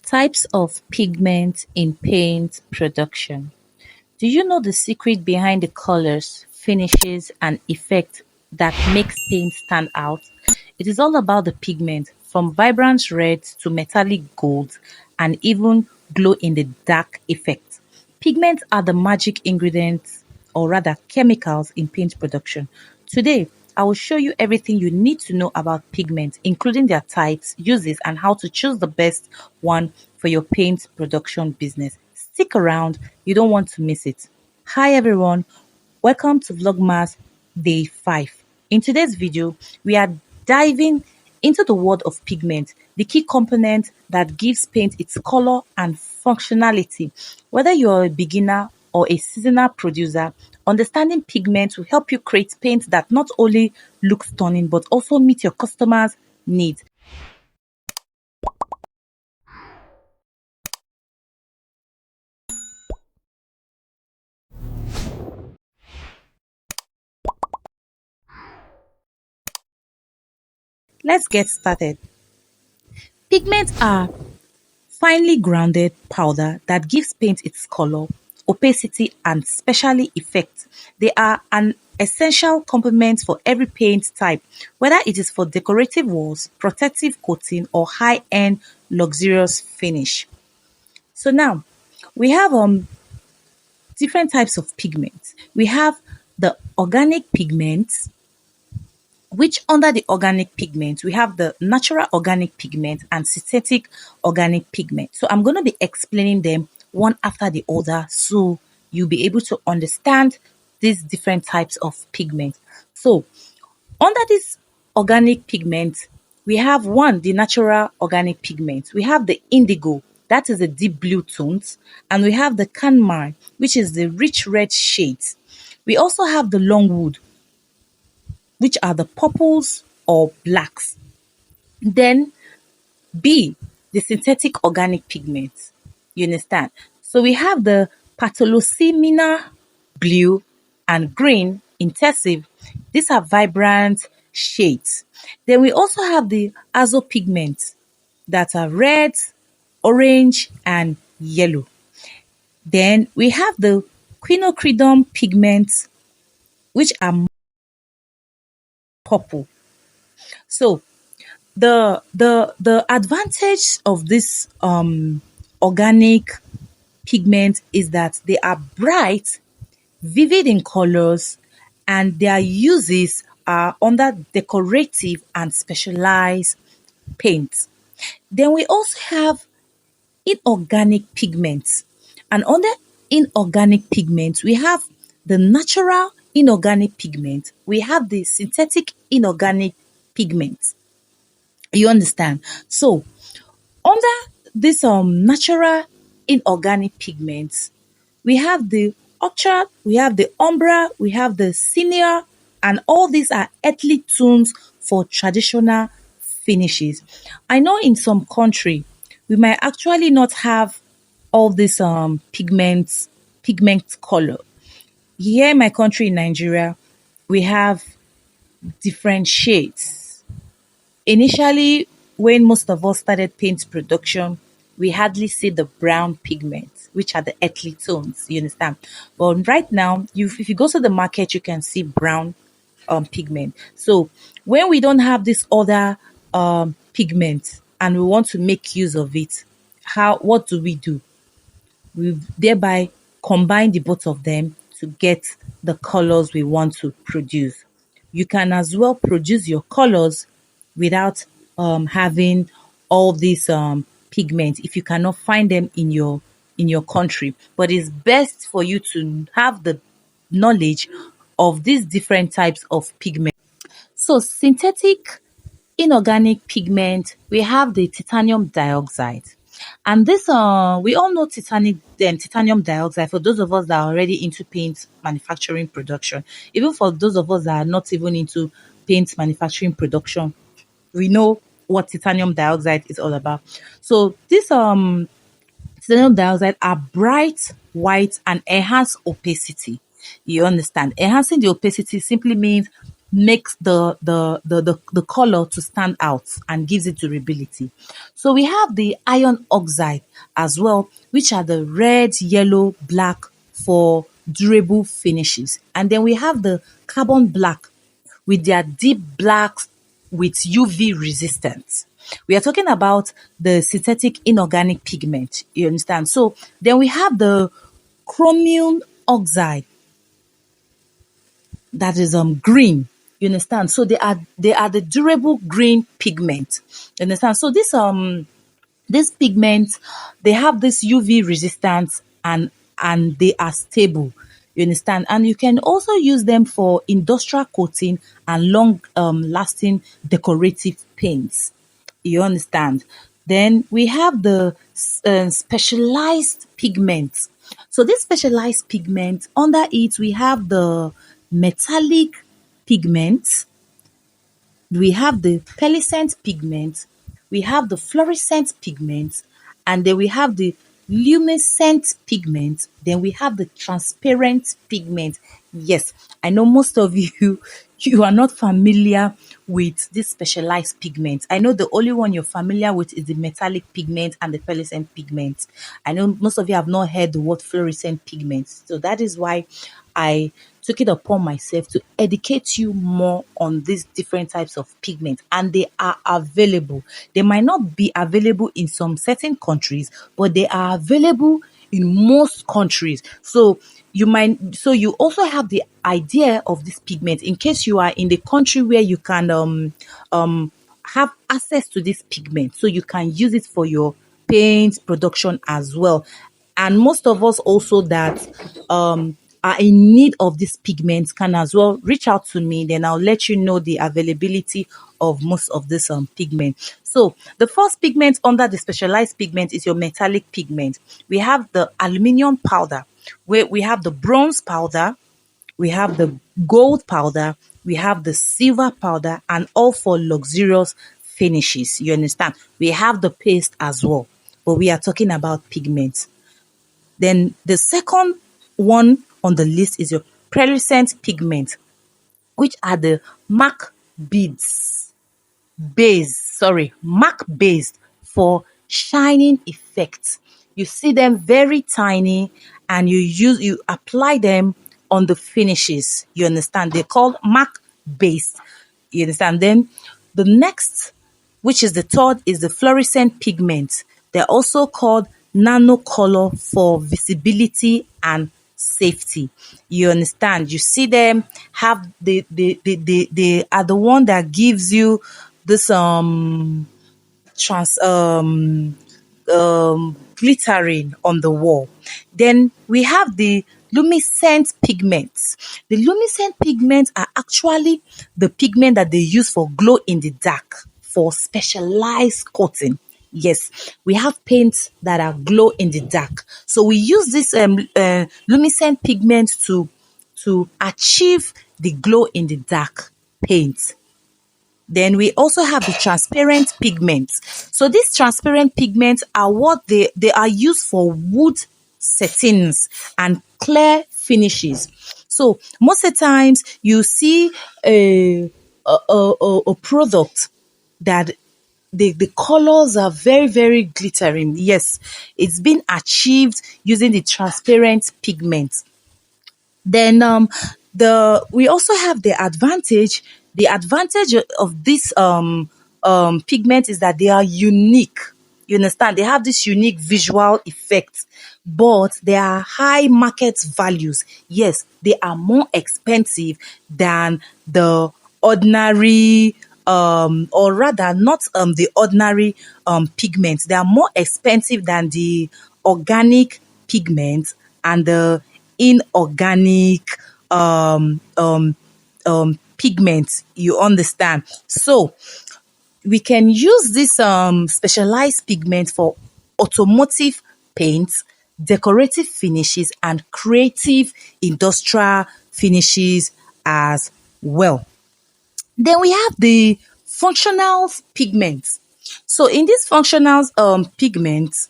Types of pigment in paint production. Do you know the secret behind the colors, finishes, and effect that makes paint stand out? It is all about the pigment, from vibrant reds to metallic golds and even glow in the dark effect. Pigments are the magic ingredients, or rather chemicals, in paint production. Today, I will show you everything you need to know about pigments, including their types, uses, and how to choose the best one for your paint production business. Stick around, you don't want to miss it. Hi everyone, welcome to Vlogmas Day 5. In today's video, we are diving into the world of pigment, the key component that gives paint its color and functionality. Whether you're a beginner or a seasonal producer, understanding pigment will help you create paint that not only looks stunning but also meet your customers' needs. Let's get started. Pigments are finely grounded powder that gives paint its color, opacity, and specially effect. They are an essential complement for every paint type, whether it is for decorative walls, protective coating, or high-end luxurious finish. So now we have different types of pigments. We have the organic pigments, which under the organic pigment, we have the natural organic pigment and synthetic organic pigment. So I'm going to be explaining them one after the other so you'll be able to understand these different types of pigment. So under this organic pigment, we have one, the natural organic pigment. We have the indigo, that is the deep blue tones, and we have the carmine, which is the rich red shades. We also have the longwood, which are the purples or blacks. Then B, the synthetic organic pigments. You understand? So we have the patholocimina blue and green intensive. These are vibrant shades. Then we also have the azo pigments that are red, orange, and yellow. Then we have the quinacridone pigments, which are purple. So the advantage of this organic pigment is that they are bright, vivid in colors, and their uses are under decorative and specialized paints. Then we also have inorganic pigments, and under inorganic pigments we have the natural inorganic pigment, we have the synthetic inorganic pigment. You understand? So under this natural inorganic pigments, we have the orchard, we have the umbra, we have the senior, and all these are earthly tones for traditional finishes. I know in some country we might actually not have all these pigment color. Here in my country in Nigeria, we have different shades. Initially, when most of us started paint production, we hardly see the brown pigments, which are the earthly tones. You understand? But right now, if you go to the market, you can see brown pigment. So when we don't have this other pigment and we want to make use of it, what do? We thereby combine the both of them to get the colors we want to produce. You can as well produce your colors without having all these pigments if you cannot find them in your country. But it's best for you to have the knowledge of these different types of pigment. So synthetic inorganic pigment, we have the titanium dioxide. And this, we all know titanium dioxide for those of us that are already into paint manufacturing production. Even for those of us that are not even into paint manufacturing production, we know what titanium dioxide is all about. So this titanium dioxide are bright white and enhance opacity. You understand? Enhancing the opacity simply means makes the color to stand out and gives it durability. So we have the iron oxide as well, which are the red, yellow, black for durable finishes. And then we have the carbon black with their deep blacks with UV resistance. We are talking about the synthetic inorganic pigment. You understand? So then we have the chromium oxide that is green. You understand? So they are the durable green pigment. You understand? So this pigment, they have this UV resistance and they are stable. You understand? And you can also use them for industrial coating and long lasting decorative paints. You understand? Then we have the specialized pigments. So this specialized pigment, under it we have the metallic pigment, we have the pearlescent pigment, we have the fluorescent pigment, and then we have the luminescent pigment, then we have the transparent pigment. Yes, I know most of you you are not familiar with this specialized pigment. I know the only one you're familiar with is the metallic pigment and the pearlescent pigment. I know most of you have not heard the word fluorescent pigment. So that is why I took it upon myself to educate you more on these different types of pigments, and they are available. They might not be available in some certain countries, but they are available in most countries. So you also have the idea of this pigment in case you are in the country where you can have access to this pigment, so you can use it for your paint production as well. And most of us also that are in need of this pigment can as well reach out to me, then I'll let you know the availability of most of this pigment. So the first pigment under the specialized pigment is your metallic pigment. We have the aluminium powder, where we have the bronze powder, we have the gold powder, we have the silver powder, and all for luxurious finishes. You understand? We have the paste as well, but we are talking about pigments. Then the second one on the list is your pearlescent pigment, which are the mark beads mark based for shining effects. You see them very tiny and you apply them on the finishes. You understand? They're called mark based. You understand? Then the next, which is the third, is the fluorescent pigment. They're also called nano color for visibility and safety. You understand? You see them have they are the one that gives you this trans glittering on the wall. Then we have the luminescent pigments. The luminescent pigments are actually the pigment that they use for glow in the dark for specialized coating. Yes, we have paints that are glow in the dark. So we use this luminescent pigment to achieve the glow in the dark paint. Then we also have the transparent pigments. So these transparent pigments are what they are used for wood settings and clear finishes. So most of the times you see a product that the colors are very, very glittering. Yes, it's been achieved using the transparent pigment. Then the we also have the advantage. The advantage of this pigment is that they are unique. You understand? They have this unique visual effect, but they are high market values. Yes, they are more expensive than the ordinary or rather not the ordinary pigments. They are more expensive than the organic pigments and the inorganic pigments. You understand? So we can use this specialized pigment for automotive paints, decorative finishes, and creative industrial finishes as well. Then we have the functional pigments. So in these functional pigments,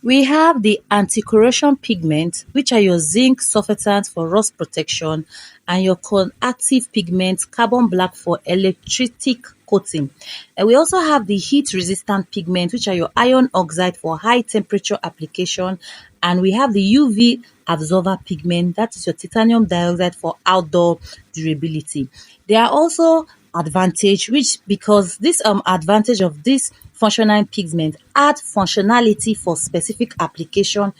We have the anti-corrosion pigment, which are your zinc surfactant for rust protection and your active pigment, carbon black for electric coating. And we also have the heat resistant pigment, which are your iron oxide for high temperature application. And we have the UV absorber pigment, that is your titanium dioxide for outdoor durability. There are also advantage, which because this advantage of this functional pigment add functionality for specific application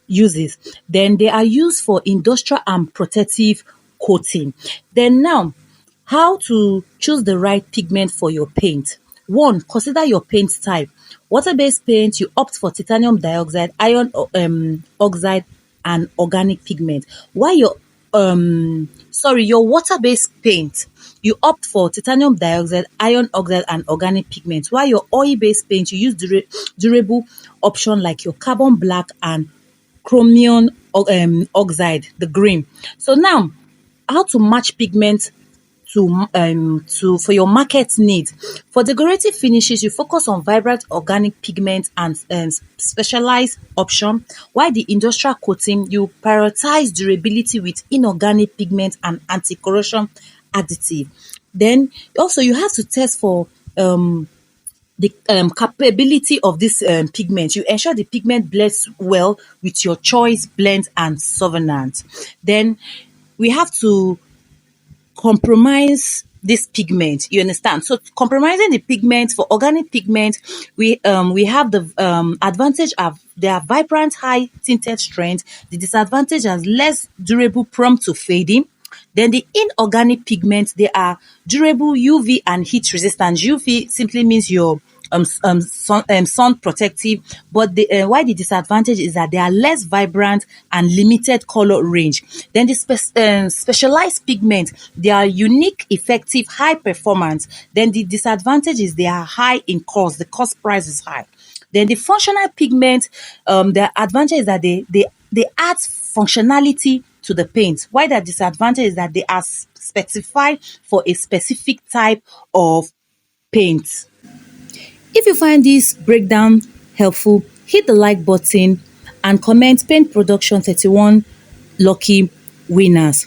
uses. Then they are used for industrial and protective coating. Then now, how to choose the right pigment for your paint. One, consider your paint type. Water-based paint, you opt for titanium dioxide, iron oxide and organic pigment. While your water-based paint, you opt for titanium dioxide, iron oxide and organic pigment. While your oil-based paint, you use durable option like your carbon black and chromium oxide, the green. So now, how to match pigment to for your market needs. For decorative finishes, you focus on vibrant organic pigment and specialized option, while the industrial coating, you prioritize durability with inorganic pigment and anti-corrosion additive. Then also you have to test for the capability of this pigment. You ensure the pigment blends well with your choice blend and solvent. Then we have to compromise this pigment, you understand. So compromising the pigment, for organic pigment, we have the advantage of they are vibrant, high tinted strength. The disadvantage is less durable, prone to fading. Then the inorganic pigments, they are durable, UV and heat resistant. UV simply means your sun protective, but why the disadvantage is that they are less vibrant and limited color range. Then the specialized pigment, they are unique, effective, high performance. Then the disadvantage is they are high in cost. The cost price is high. Then the functional pigment, the advantage is that they add functionality to the paint. Why the disadvantage is that they are specified for a specific type of paint. If you find this breakdown helpful, hit the like button and comment Paint Production 31 lucky winners.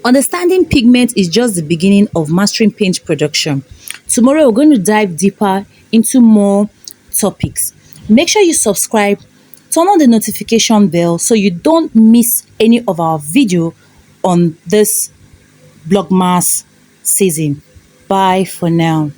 Understanding pigment is just the beginning of mastering paint production. Tomorrow we're going to dive deeper into more topics. Make sure you subscribe, turn on the notification bell so you don't miss any of our video on this Vlogmas season. Bye for now.